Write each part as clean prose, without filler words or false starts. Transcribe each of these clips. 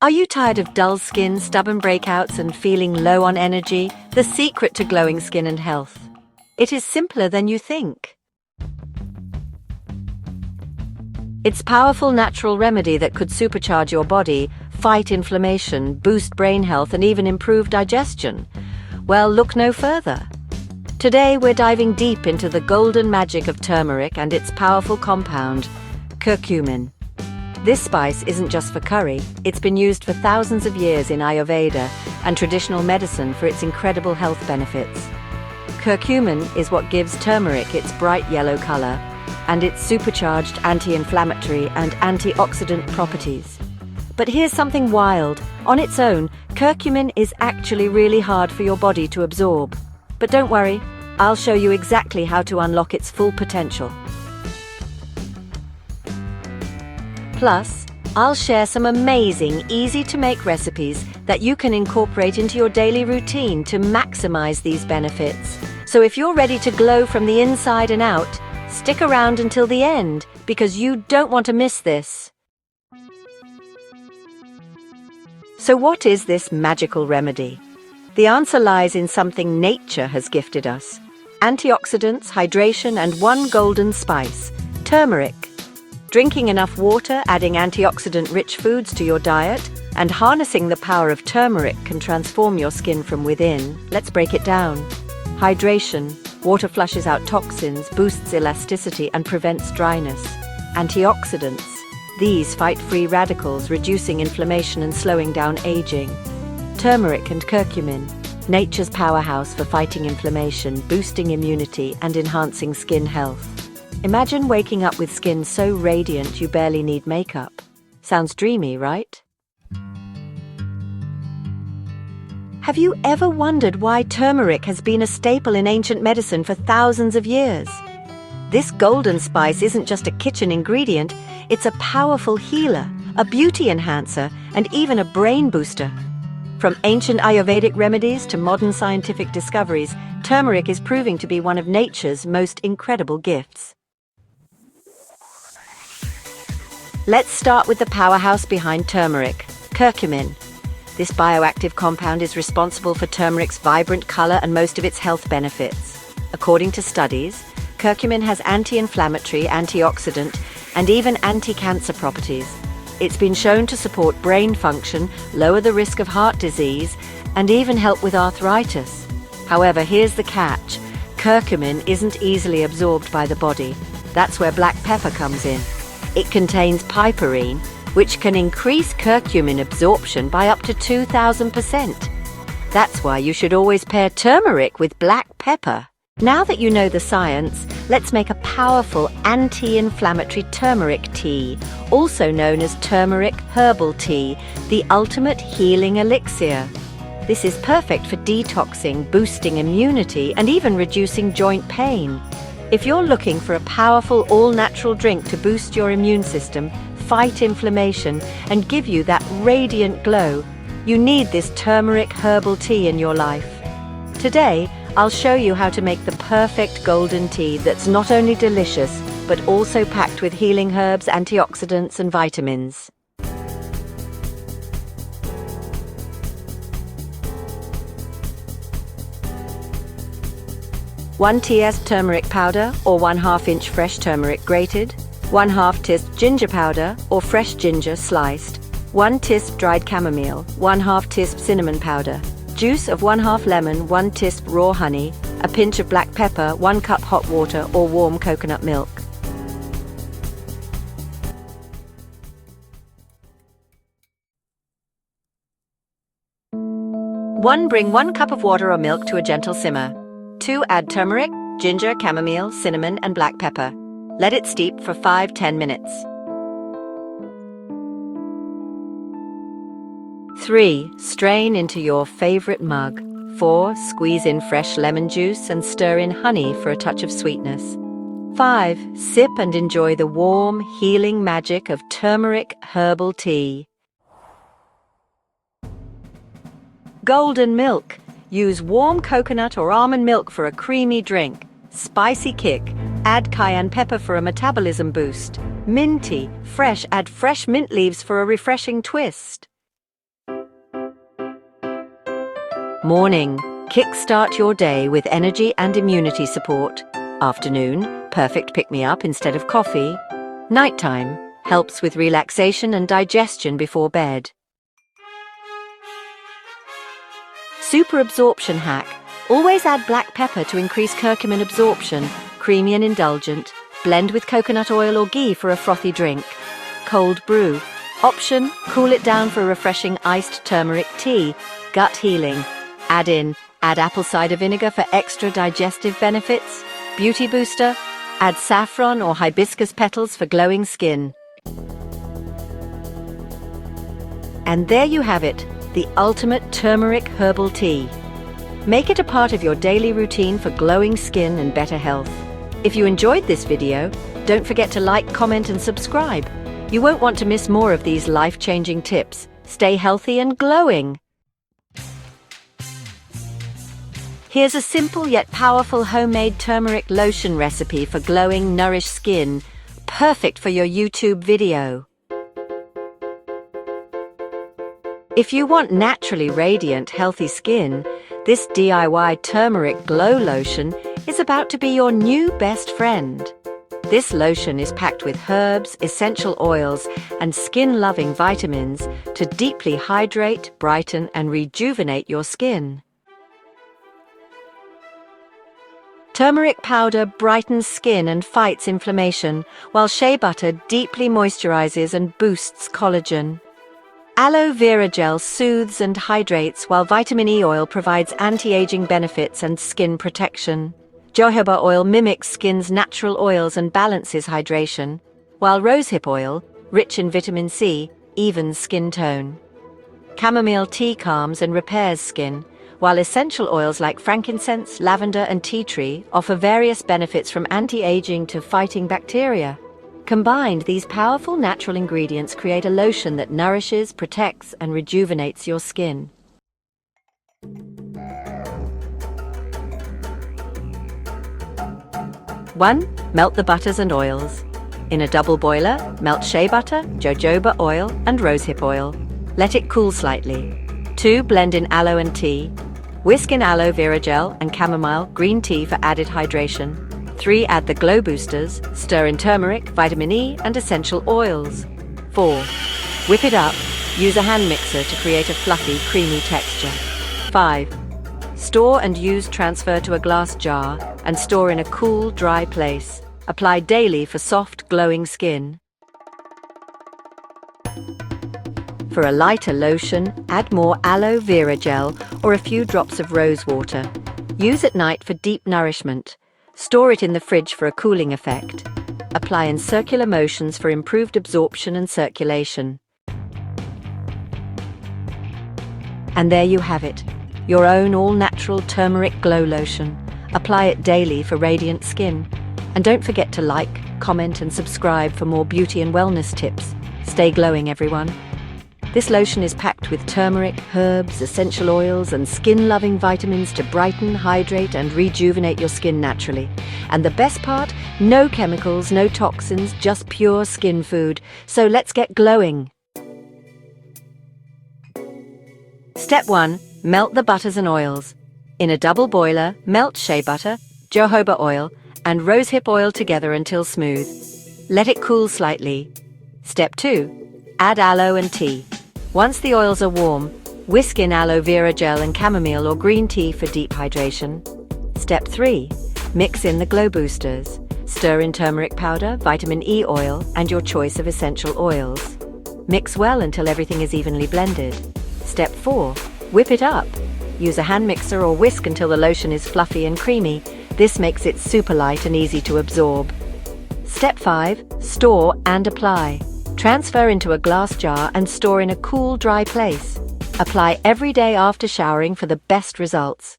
Are you tired of dull skin, stubborn breakouts, and feeling low on energy? The secret to glowing skin and health. It is simpler than you think. It's a powerful natural remedy that could supercharge your body, fight inflammation, boost brain health, and even improve digestion. Well, look no further. Today we're diving deep into the golden magic of turmeric and its powerful compound, curcumin. This spice isn't just for curry, it's been used for thousands of years in Ayurveda and traditional medicine for its incredible health benefits. Curcumin is what gives turmeric its bright yellow color and its supercharged anti-inflammatory and antioxidant properties. But here's something wild. On its own, curcumin is actually really hard for your body to absorb. But don't worry, I'll show you exactly how to unlock its full potential. Plus, I'll share some amazing, easy-to-make recipes that you can incorporate into your daily routine to maximize these benefits. So if you're ready to glow from the inside and out, stick around until the end, because you don't want to miss this. So what is this magical remedy? The answer lies in something nature has gifted us: antioxidants, hydration, and one golden spice, turmeric. Drinking enough water, adding antioxidant-rich foods to your diet, and harnessing the power of turmeric can transform your skin from within. Let's break it down. Hydration. Water flushes out toxins, boosts elasticity, and prevents dryness. Antioxidants. These fight free radicals, reducing inflammation and slowing down aging. Turmeric and curcumin. Nature's powerhouse for fighting inflammation, boosting immunity, and enhancing skin health. Imagine waking up with skin so radiant you barely need makeup. Sounds dreamy, right? Have you ever wondered why turmeric has been a staple in ancient medicine for thousands of years? This golden spice isn't just a kitchen ingredient, it's a powerful healer, a beauty enhancer, and even a brain booster. From ancient Ayurvedic remedies to modern scientific discoveries, turmeric is proving to be one of nature's most incredible gifts. Let's start with the powerhouse behind turmeric, curcumin. This bioactive compound is responsible for turmeric's vibrant color and most of its health benefits. According to studies, curcumin has anti-inflammatory, antioxidant, and even anti-cancer properties. It's been shown to support brain function, lower the risk of heart disease, and even help with arthritis. However, here's the catch. Curcumin isn't easily absorbed by the body. That's where black pepper comes in. It contains piperine, which can increase curcumin absorption by up to 2,000%. That's why you should always pair turmeric with black pepper. Now that you know the science, let's make a powerful anti-inflammatory turmeric tea, also known as turmeric herbal tea, the ultimate healing elixir. This is perfect for detoxing, boosting immunity, and even reducing joint pain. If you're looking for a powerful, all-natural drink to boost your immune system, fight inflammation, and give you that radiant glow, you need this turmeric herbal tea in your life. Today, I'll show you how to make the perfect golden tea that's not only delicious, but also packed with healing herbs, antioxidants, and vitamins. One teaspoon turmeric powder or 1/2 inch fresh turmeric grated, 1/2 teaspoon ginger powder or fresh ginger sliced, 1 teaspoon dried chamomile, 1/2 teaspoon cinnamon powder, juice of 1/2 lemon, 1 teaspoon raw honey, a pinch of black pepper, 1 cup hot water or warm coconut milk. Bring 1 cup of water or milk to a gentle simmer. 2. Add turmeric, ginger, chamomile, cinnamon, and black pepper. Let it steep for 5–10 minutes. 3. Strain into your favorite mug. 4. Squeeze in fresh lemon juice and stir in honey for a touch of sweetness. 5. Sip and enjoy the warm, healing magic of turmeric herbal tea. Golden milk. Use warm coconut or almond milk for a creamy drink. Spicy kick. Add cayenne pepper for a metabolism boost. Minty. Fresh. Add fresh mint leaves for a refreshing twist. Morning. Kickstart your day with energy and immunity support. Afternoon. Perfect pick-me-up instead of coffee. Nighttime. Helps with relaxation and digestion before bed. Super absorption hack. Always add black pepper to increase curcumin absorption. Creamy and indulgent. Blend with coconut oil or ghee for a frothy drink. Cold brew. Option, cool it down for a refreshing iced turmeric tea. Gut healing. Add apple cider vinegar for extra digestive benefits. Beauty booster. Add saffron or hibiscus petals for glowing skin. And there you have it, the ultimate turmeric herbal tea. Make it a part of your daily routine for glowing skin and better health. If you enjoyed this video, don't forget to like, comment and subscribe. You won't want to miss more of these life-changing tips. Stay healthy and glowing. Here's a simple yet powerful homemade turmeric lotion recipe for glowing, nourished skin. Perfect for your YouTube video. If you want naturally radiant, healthy skin, this DIY turmeric glow lotion is about to be your new best friend. This lotion is packed with herbs, essential oils, and skin-loving vitamins to deeply hydrate, brighten, and rejuvenate your skin. Turmeric powder brightens skin and fights inflammation, while shea butter deeply moisturizes and boosts collagen. Aloe vera gel soothes and hydrates, while vitamin E oil provides anti-aging benefits and skin protection. Jojoba oil mimics skin's natural oils and balances hydration, while rosehip oil, rich in vitamin C, evens skin tone. Chamomile tea calms and repairs skin, while essential oils like frankincense, lavender and tea tree offer various benefits from anti-aging to fighting bacteria. Combined, these powerful natural ingredients create a lotion that nourishes, protects, and rejuvenates your skin. One, melt the butters and oils. In a double boiler, melt shea butter, jojoba oil, and rosehip oil. Let it cool slightly. 2, blend in aloe and tea. Whisk in aloe vera gel and chamomile green tea for added hydration. 3, add the glow boosters, stir in turmeric, vitamin E, and essential oils. 4, whip it up, use a hand mixer to create a fluffy, creamy texture. 5, store and use transfer to a glass jar and store in a cool, dry place. Apply daily for soft, glowing skin. For a lighter lotion, add more aloe vera gel or a few drops of rose water. Use at night for deep nourishment. Store it in the fridge for a cooling effect. Apply in circular motions for improved absorption and circulation. And there you have it, your own all-natural turmeric glow lotion. Apply it daily for radiant skin. And don't forget to like, comment and subscribe for more beauty and wellness tips. Stay glowing, everyone. This lotion is packed with turmeric, herbs, essential oils, and skin-loving vitamins to brighten, hydrate, and rejuvenate your skin naturally. And the best part? No chemicals, no toxins, just pure skin food. So let's get glowing. Step 1. Melt the butters and oils. In a double boiler, melt shea butter, jojoba oil, and rosehip oil together until smooth. Let it cool slightly. Step 2. Add aloe and tea. Once the oils are warm, whisk in aloe vera gel and chamomile or green tea for deep hydration. Step 3. Mix in the glow boosters. Stir in turmeric powder, vitamin E oil, and your choice of essential oils. Mix well until everything is evenly blended. Step 4. Whip it up. Use a hand mixer or whisk until the lotion is fluffy and creamy. This makes it super light and easy to absorb. Step 5. Store and apply. Transfer into a glass jar and store in a cool, dry place. Apply every day after showering for the best results.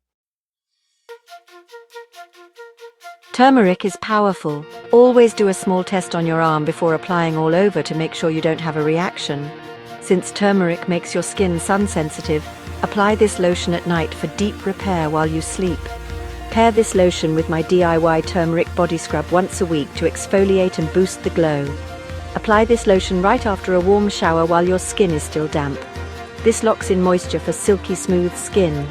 Turmeric is powerful. Always do a small test on your arm before applying all over to make sure you don't have a reaction. Since turmeric makes your skin sun-sensitive, apply this lotion at night for deep repair while you sleep. Pair this lotion with my DIY turmeric body scrub once a week to exfoliate and boost the glow. Apply this lotion right after a warm shower while your skin is still damp. This locks in moisture for silky smooth skin.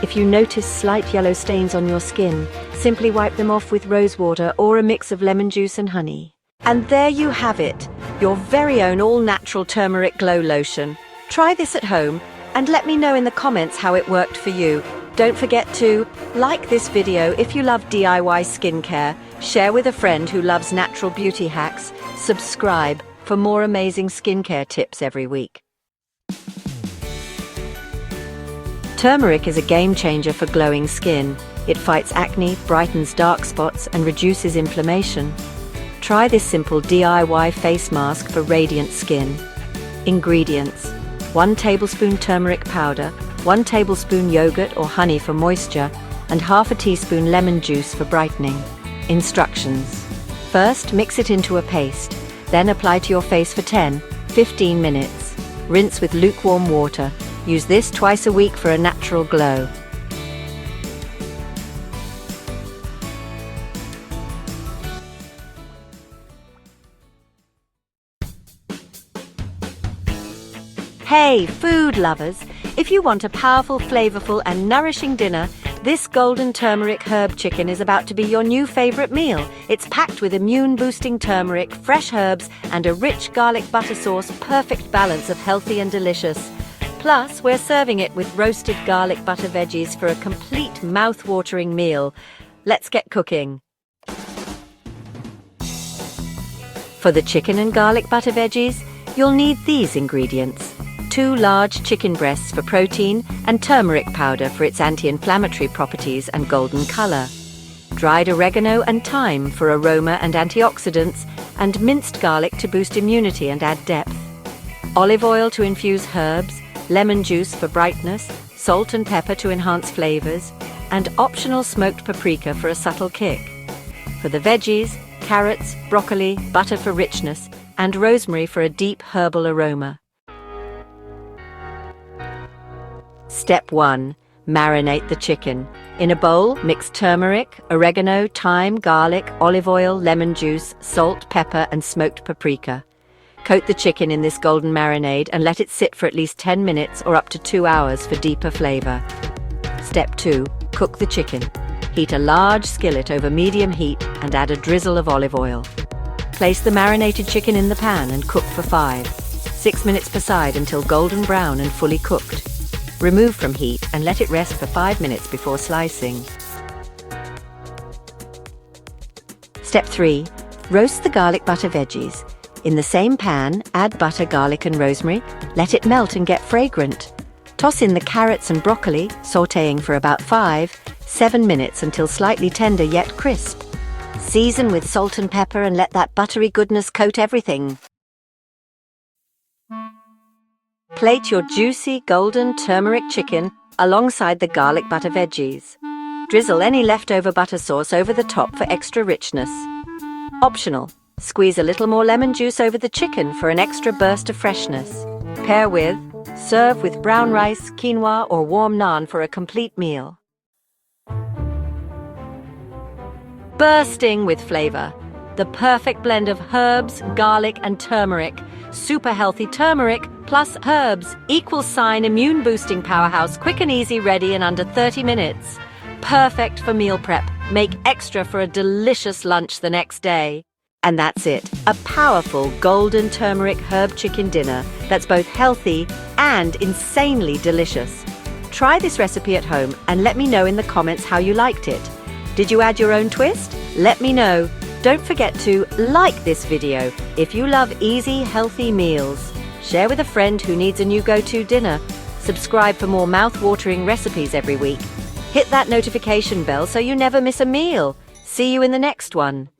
If you notice slight yellow stains on your skin, simply wipe them off with rose water or a mix of lemon juice and honey. And there you have it, your very own all-natural turmeric glow lotion. Try this at home and let me know in the comments how it worked for you. Don't forget to like this video if you love DIY skincare, share with a friend who loves natural beauty hacks, subscribe for more amazing skincare tips every week. Turmeric is a game changer for glowing skin. It fights acne, brightens dark spots, and reduces inflammation. Try this simple DIY face mask for radiant skin. Ingredients: 1 tablespoon turmeric powder, 1 tablespoon yogurt or honey for moisture, and half a teaspoon lemon juice for brightening. Instructions: first, mix it into a paste, then apply to your face for 10-15 minutes. Rinse with lukewarm water. Use this twice a week for a natural glow. Hey, food lovers! If you want a powerful, flavorful and nourishing dinner, this golden turmeric herb chicken is about to be your new favorite meal. It's packed with immune-boosting turmeric, fresh herbs, and a rich garlic butter sauce, perfect balance of healthy and delicious. Plus, we're serving it with roasted garlic butter veggies for a complete mouth-watering meal. Let's get cooking. For the chicken and garlic butter veggies, you'll need these ingredients: 2 large chicken breasts for protein and turmeric powder for its anti-inflammatory properties and golden color, dried oregano and thyme for aroma and antioxidants, and minced garlic to boost immunity and add depth, olive oil to infuse herbs, lemon juice for brightness, salt and pepper to enhance flavors, and optional smoked paprika for a subtle kick. For the veggies, carrots, broccoli, butter for richness, and rosemary for a deep herbal aroma. Step 1. Marinate the chicken. In a bowl, mix turmeric, oregano, thyme, garlic, olive oil, lemon juice, salt, pepper, and smoked paprika. Coat the chicken in this golden marinade and let it sit for at least 10 minutes or up to 2 hours for deeper flavor. Step 2. Cook the chicken. Heat a large skillet over medium heat and add a drizzle of olive oil. Place the marinated chicken in the pan and cook for 5-6 minutes per side until golden brown and fully cooked. Remove from heat and let it rest for 5 minutes before slicing. Step 3. Roast the garlic butter veggies. In the same pan, add butter, garlic and rosemary. Let it melt and get fragrant. Toss in the carrots and broccoli, sautéing for about 5-7 minutes until slightly tender yet crisp. Season with salt and pepper and let that buttery goodness coat everything. Plate your juicy golden turmeric chicken alongside the garlic butter veggies. Drizzle any leftover butter sauce over the top for extra richness. Optional, squeeze a little more lemon juice over the chicken for an extra burst of freshness. Pair with, serve with brown rice, quinoa or warm naan for a complete meal. Bursting with flavor. The perfect blend of herbs, garlic and turmeric. Super healthy turmeric plus herbs equals sign immune boosting powerhouse, quick and easy, ready in under 30 minutes. Perfect for meal prep. Make extra for a delicious lunch the next day. And that's it, a powerful golden turmeric herb chicken dinner that's both healthy and insanely delicious. Try this recipe at home and let me know in the comments how you liked it. Did you add your own twist? Let me know. Don't forget to like this video if you love easy, healthy meals. Share with a friend who needs a new go-to dinner. Subscribe for more mouth-watering recipes every week. Hit that notification bell so you never miss a meal. See you in the next one.